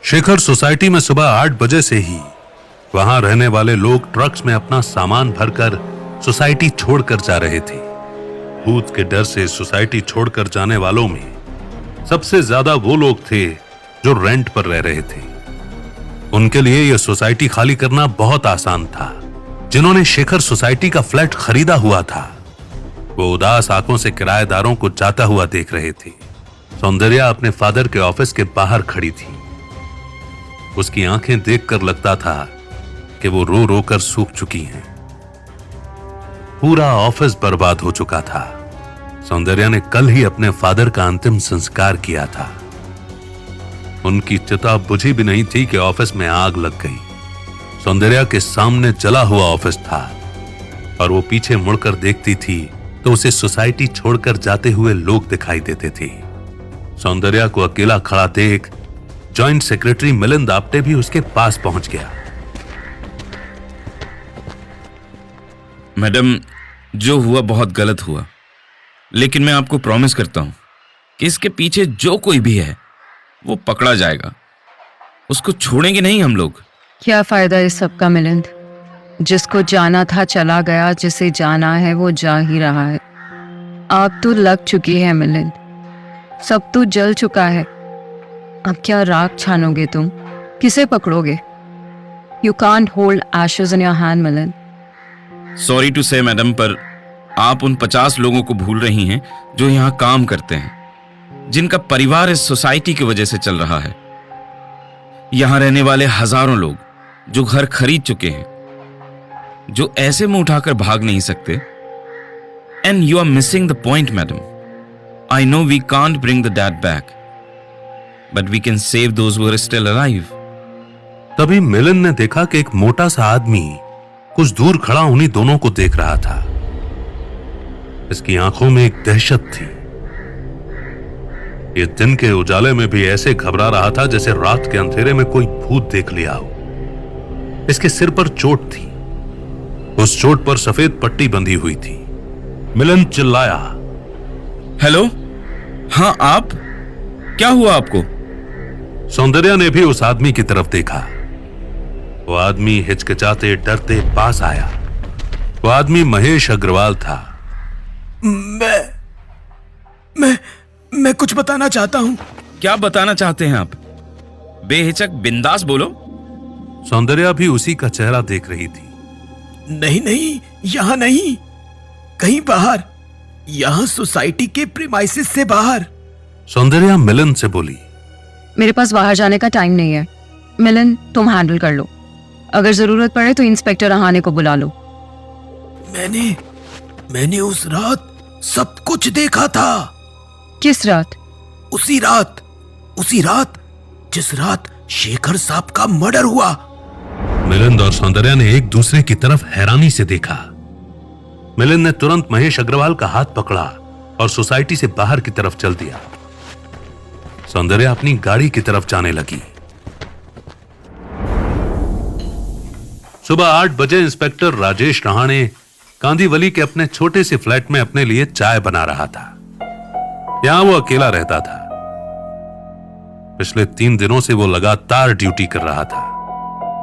Shekhar society में सुबह 8 बजे से ही वहां रहने वाले लोग ट्रक्स में अपना सामान भरकर सोसाइटी छोड़कर जा रहे थे। भूत के डर से सोसाइटी छोड़कर जाने वालों में सबसे ज्यादा वो लोग थे जो रेंट पर रह रहे थे। उनके लिए यह सोसाइटी खाली करना बहुत आसान था। जिन्होंने शेखर सोसाइटी का फ्लैट खरीदा हुआ था वो उदास आंखों से किराएदारों को जाता हुआ देख रहे थे। सौंदर्या अपने फादर के ऑफिस के बाहर खड़ी थी। उसकी आंखें देखकर लगता था कि वो रो रो कर सूख चुकी हैं। पूरा ऑफिस बर्बाद हो चुका था। सौंदर्या ने कल ही अपने फादर का अंतिम संस्कार किया था। उनकी चिता बुझी भी नहीं थी कि ऑफिस में आग लग गई। सौंदर्या के सामने जला हुआ ऑफिस था और वो पीछे मुड़कर देखती थी तो उसे सोसाइटी छोड़कर जाते हुए लोग दिखाई देते थे। सौंदर्या को अकेला खड़ा देख जॉइंट सेक्रेटरी मिलिंद आप्टे भी उसके पास पहुंच गया। मैडम, जो हुआ बहुत गलत हुआ, लेकिन मैं आपको प्रॉमिस करता हूं कि इसके पीछे जो कोई भी है वो पकड़ा जाएगा। उसको छोड़ेंगे नहीं हम लोग। क्या फायदा इस सब का मिलिंद? जिसको जाना था चला गया, जिसे जाना है वो जा ही रहा है। आग तो लग चुकी है मिलिंद, सब तो जल चुका है। अब क्या राख छानोगे तुम? किसे पकड़ोगे? You can't hold ashes in your hand Milind. Sorry to say madam, पर आप उन 50 लोगों को भूल रही हैं जो यहाँ काम करते हैं, जिनका परिवार इस सोसाइटी की वजह से चल रहा है। यहाँ रहने वाले हजारों लोग जो घर खरीद चुके हैं, जो ऐसे मुंह उठाकर भाग नहीं सकते। And you are missing the point madam. I know we can't bring the dad back, but we can save those who are still alive. तभी मिलिंद ने देखा कि एक मोटा सा आदमी कुछ दूर खड़ा उन्हीं दोनों को देख रहा था। इसकी आंखों में एक दहशत थी। ये दिन के उजाले में भी ऐसे घबरा रहा था जैसे रात के अंधेरे में कोई भूत देख लिया हो। इसके सिर पर चोट थी। उस चोट पर सफेद पट्टी बंधी हुई थी। मिलिंद चिल्लाया, हेलो, हाँ आप? क्या हुआ आपको? सौंदर्या ने भी उस आदमी की तरफ देखा। वो आदमी हिचकिचाते डरते पास आया। वो आदमी महेश अग्रवाल था। मैं कुछ बताना चाहता हूं। क्या बताना चाहते हैं आप? बेहिचक बिंदास बोलो। सौंदर्या भी उसी का चेहरा देख रही थी। नहीं, यहां नहीं, कहीं बाहर, यहां सोसाइटी के प्रीमाइसेस से बाहर। सौंदर्या मिलिंद से बोली, मेरे पास बाहर जाने का टाइम नहीं है। मिलिंद, तुम हैंडल कर लो। अगर जरूरत पड़े तो इंस्पेक्टर रहाणे को बुला लो। मैंने उस रात सब कुछ देखा था। किस रात? उसी रात जिस रात शेखर साहब का मर्डर हुआ। मिलिंद और सौंदर्या ने एक दूसरे की तरफ हैरानी से देखा। मिलिंद ने तुरंत महेश अग्रवाल का हाथ पकड़ा और सोसाइटी से बाहर की तरफ चल दिया। सौंदर्या अपनी गाड़ी की तरफ जाने लगी। सुबह 8 बजे इंस्पेक्टर राजेश रहाणे कांदीवली के अपने छोटे से फ्लैट में अपने लिए चाय बना रहा था। यहां वो अकेला रहता था। पिछले 3 दिनों से वो लगातार ड्यूटी कर रहा था।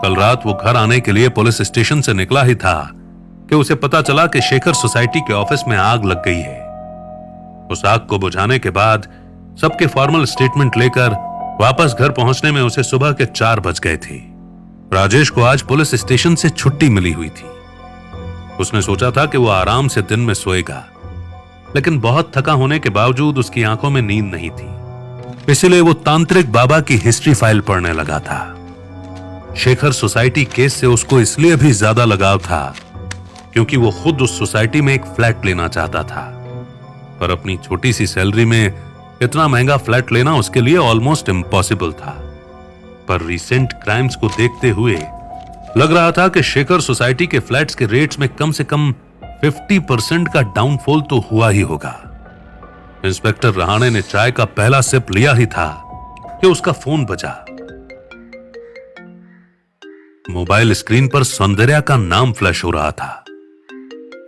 कल रात वो घर आने के लिए पुलिस स्टेशन से निकला ही था कि उसे पता चला कि शेखर सोसाइटी के ऑफिस में आग लग गई है। उस आग को बुझाने के बाद सबके फॉर्मल स्टेटमेंट लेकर वापस घर पहुंचने में उसे सुबह के 4 बज गए थे। राजेश को आज पुलिस स्टेशन से छुट्टी मिली हुई थी। उसने सोचा था कि वो आराम से दिन में सोएगा, लेकिन बहुत थका होने के बावजूद उसकी आंखों में नींद नहीं थी। इसलिए वो तांत्रिक बाबा की हिस्ट्री फाइल पढ़ने लगा था। शेखर सोसाइटी केस से उसको इसलिए भी ज्यादा लगाव था क्योंकि वो खुद उस सोसाइटी में एक फ्लैट लेना चाहता था, पर अपनी छोटी सी सैलरी में इतना महंगा फ्लैट लेना उसके लिए ऑलमोस्ट इम्पॉसिबल था। पर रिसेंट क्राइम्स को देखते हुए लग रहा था कि शेखर सोसाइटी के फ्लैट्स के रेट्स में कम से कम 50% का डाउनफॉल तो हुआ ही होगा। इंस्पेक्टर रहाणे ने चाय का पहला सिप लिया ही था कि उसका फोन बजा। मोबाइल स्क्रीन पर सौंदर्या का नाम फ्लैश हो रहा था।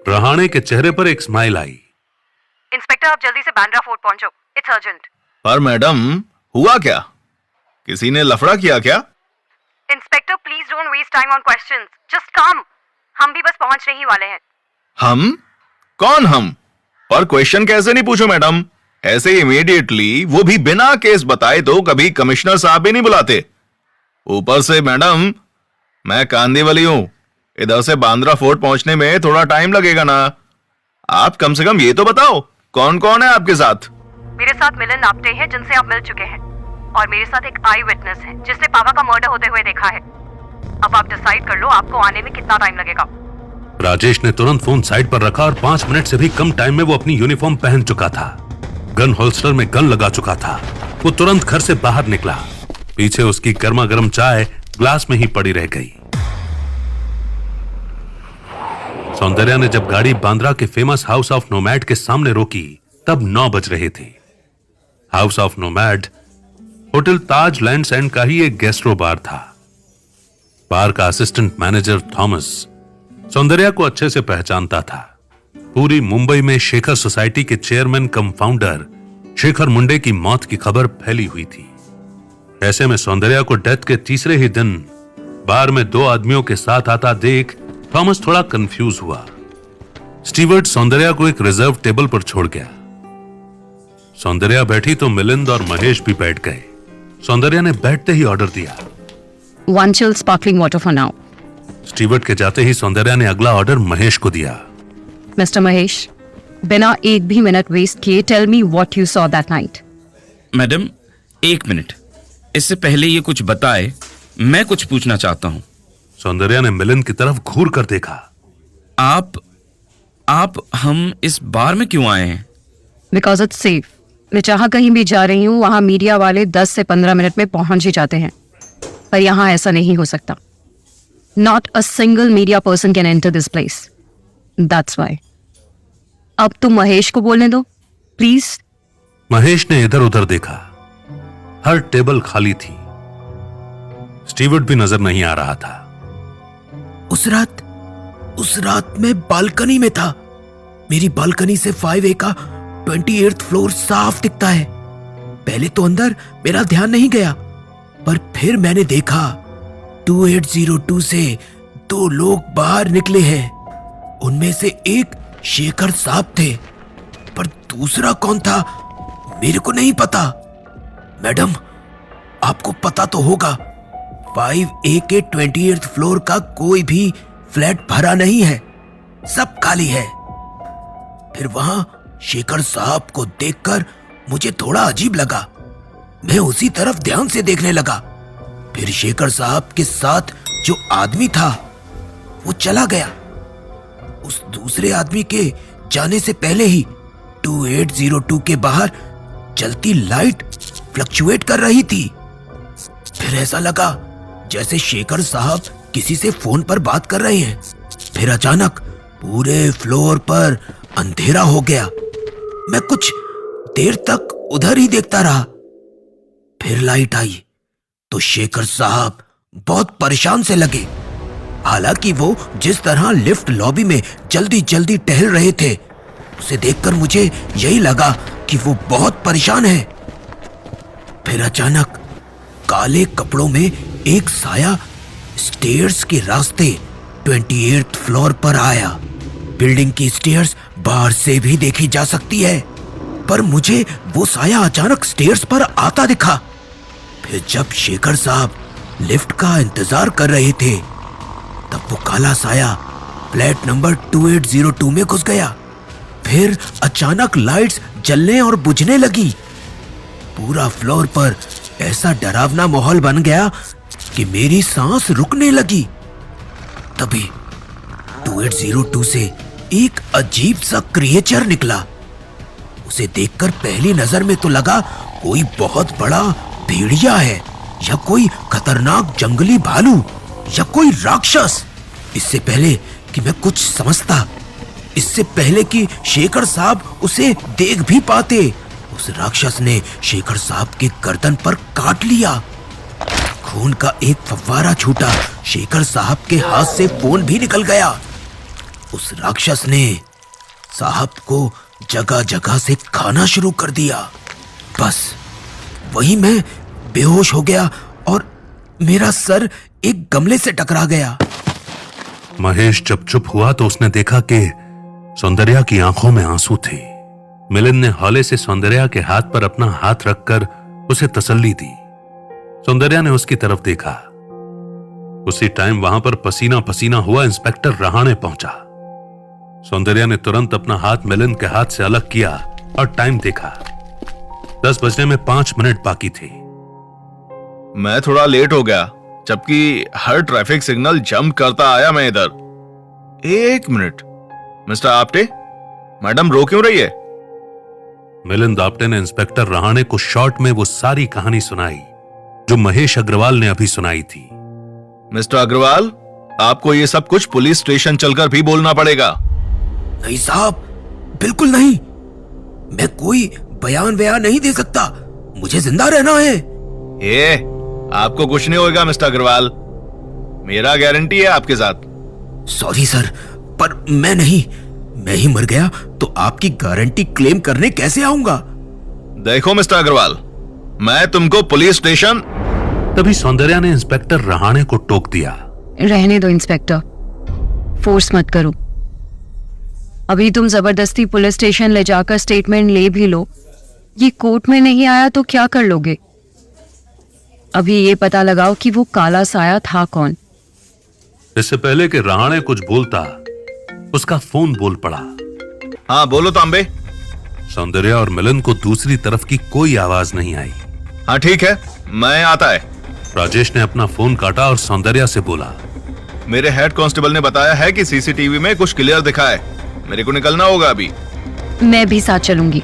रहाणे के चेहरे पर एक स्माइल आई। इंस्पेक्टर, आप जल्दी से बांद्रा फोर्ट पहुंचो, इट्स अर्जेंट। पर मैडम, हुआ क्या? किसी ने लफड़ा किया क्या? Inspector please don't waste time on questions, just come. हम भी बस पहुंचने ही वाले हैं। हम? कौन हम? और क्वेश्चन कैसे नहीं पूछो मैडम, ऐसे इमीडिएटली, वो भी बिना केस बताए तो कभी कमिश्नर साहब भी नहीं बुलाते। ऊपर से मैडम, मैं कांदीवली हूं, इधर से बांद्रा फोर्ट पहुंचने में थोड़ा टाइम लगेगा ना। आप कम से कम ये तो बताओ कौन कौन है आपके साथ? मेरे साथ मिलन आप्टे हैं जिनसे आप मिल चुके हैं, और मेरे साथ एक आई विटनेस है जिसने पापा का मर्डर होते हुए देखा है। अब आप डिसाइड कर लो आपको आने में कितना टाइम लगेगा। राजेश ने तुरंत फोन साइड पर रखा और 5 मिनट से भी कम टाइम में वो अपनी यूनिफॉर्म पहन चुका था। गन होल्स्टर में गन लगा चुका था। वो तुरंत घर से बाहर निकला। पीछे उसकी गर्मा गर्म चाय ग्लास में ही पड़ी रह गई। सौंदर्या ने जब गाड़ी बांद्रा के फेमस हाउस ऑफ नोमैड के सामने रोकी तब 9 बज रहे थे। House of nomad hotel Taj lands and का ही एक गेस्ट्रो बार था। बार का असिस्टेंट मैनेजर थॉमस सौंदर्या को अच्छे से पहचानता था। पूरी मुंबई में शेखर सोसाइटी के चेयरमैन कम फाउंडर शेखर मुंडे की मौत की खबर फैली हुई थी। ऐसे में सौंदर्या को डेथ के तीसरे ही दिन बार में 2 आदमियों के साथ आता देख थॉमस थोड़ा कंफ्यूज हुआ। स्टीवर्ड सौंदर्या को एक रिजर्व टेबल पर छोड़ गया। सौंदर्या बैठी तो मिलिंद और महेश भी बैठ गए। सौंदर्या ने बैठते ही ऑर्डर दिया, 1 chill sparkling water for now. Steward के जाते ही सौंदर्या ने अगला ऑर्डर महेश को दिया। मिस्टर महेश, बिना एक भी मिनट वेस्ट किए tell me what you saw that night. Madam, 1 minute, इससे पहले ये कुछ बताए, मैं कुछ पूछना चाहता हूं। सौंदर्या ने मिलिंद की तरफ घूर कर देखा। आप हम इस बार में क्यों आए हैं? Because it's safe. मैं जहां कहीं भी जा रही हूं वहां मीडिया वाले 10 से 15 मिनट में पहुंच ही जाते हैं, पर यहां ऐसा नहीं हो सकता। Not a single media person can enter this place, that's why. अब तुम महेश को बोलने दो प्लीज। महेश ने इधर उधर देखा। हर टेबल खाली थी। स्टीवर्ड भी नजर नहीं आ रहा था। उस रात मैं बालकनी में था। मेरी बालकनी से 5A का 28th फ्लोर साफ दिखता है। पहले तो अंदर मेरा ध्यान नहीं गया, पर फिर मैंने देखा 2802 से 2 लोग बाहर निकले हैं। उनमें से एक शेखर साहब थे, पर दूसरा कौन था मेरे को नहीं पता। मैडम, आपको पता तो होगा 5A के 28th फ्लोर का कोई भी फ्लैट भरा नहीं है, सब खाली है। फिर वहां शेखर साहब को देखकर मुझे थोड़ा अजीब लगा। मैं उसी तरफ ध्यान से देखने लगा। फिर शेखर साहब के साथ जो आदमी था वो चला गया। उस दूसरे आदमी के जाने से पहले ही 2802 के बाहर चलती लाइट फ्लक्चुएट कर रही थी। फिर ऐसा लगा जैसे शेखर साहब किसी से फोन पर बात कर रहे हैं। फिर अचानक पूरे फ्लोर पर अंधेरा हो गया। मैं कुछ देर तक उधर ही देखता रहा। फिर लाइट आई तो शेखर साहब बहुत परेशान से लगे। हालांकि वो जिस तरह लिफ्ट लॉबी में जल्दी जल्दी टहल रहे थे, उसे देखकर मुझे यही लगा कि वो बहुत परेशान है। फिर अचानक काले कपड़ों में एक साया स्टेयर्स के रास्ते 28th फ्लोर पर आया। बिल्डिंग की स्टेयर्स बाहर से भी देखी जा सकती है, पर मुझे वो साया अचानक स्टेयर्स पर आता दिखा। फिर जब शेखर साहब लिफ्ट का इंतजार कर रहे थे, तब वो काला साया फ्लैट नंबर 2802 में घुस गया। फिर अचानक लाइट्स जलने और बुझने लगी। पूरा फ्लोर पर ऐसा डरावना माहौल बन गया कि मेरी सांस रुकने लगी। तभी 2802 से एक अजीब सा क्रिएचर निकला। उसे देखकर पहली नजर में तो लगा कोई बहुत बड़ा भेड़िया है, या कोई खतरनाक जंगली भालू, या कोई राक्षस। इससे पहले कि मैं कुछ समझता, इससे पहले कि शेखर साहब उसे देख भी पाते, उस राक्षस ने शेखर साहब के गर्दन पर काट लिया। खून का एक फव्वारा छूटा। शेखर साहब के हाथ से फोन भी निकल गया। उस राक्षस ने साहब को जगह जगह से खाना शुरू कर दिया। बस वही मैं बेहोश हो गया और मेरा सर एक गमले से टकरा गया। महेश जब चुप हुआ तो उसने देखा कि सौंदर्या की आंखों में आंसू थे। मिलिंद ने हौले से सौंदर्या के हाथ पर अपना हाथ रखकर उसे तसल्ली दी। सौंदर्या ने उसकी तरफ देखा। उसी टाइम वहां पर पसीना पसीना हुआ इंस्पेक्टर रहाणे पहुंचा। सौंदर्या ने तुरंत अपना हाथ मिलिंद के हाथ से अलग किया और टाइम देखा। 10 बजने में 5 मिनट बाकी थे। मैं थोड़ा लेट हो गया, जबकि हर ट्रैफिक सिग्नल जंप करता आया मैं इधर। 1 मिनट, मिस्टर आप्टे, मैडम रो क्यों रही है? मिलिंद आप्टे ने इंस्पेक्टर रहाणे को शॉर्ट में वो सारी कहानी सुनाई जो महेश अग्रवाल ने अभी सुनाई थी। मिस्टर अग्रवाल, आपको ये सब कुछ पुलिस स्टेशन चलकर भी बोलना पड़ेगा। नहीं साहब, बिल्कुल नहीं। मैं कोई बयान नहीं दे सकता। मुझे जिंदा रहना है। ये आपको कुछ नहीं होगा मिस्टर अग्रवाल, मेरा गारंटी है आपके साथ। सॉरी सर, पर मैं नहीं। मैं ही मर गया तो आपकी गारंटी क्लेम करने कैसे आऊंगा? देखो मिस्टर अग्रवाल, मैं तुमको पुलिस स्टेशन। तभी सौंदर्या ने इंस्पेक्टर रहाणे को टोक दिया। रहने दो इंस्पेक्टर, फोर्स मत करो। अभी तुम जबरदस्ती पुलिस स्टेशन ले जाकर स्टेटमेंट ले भी लो, ये कोर्ट में नहीं आया तो क्या कर लोगे? अभी ये पता लगाओ कि वो काला साया था कौन। इससे पहले कि रहाणे कुछ बोलता, उसका फोन बोल पड़ा। हाँ बोलो तांबे। सौंदर्या और मिलन को दूसरी तरफ की कोई आवाज नहीं आई। हाँ ठीक है, मैं आता है। राजेश ने अपना फोन काटा और सौंदर्या से बोला, मेरे हेड कांस्टेबल ने बताया है कि सीसीटीवी में कुछ क्लियर दिखा है। मेरे को निकलना होगा अभी। मैं भी साथ चलूंगी।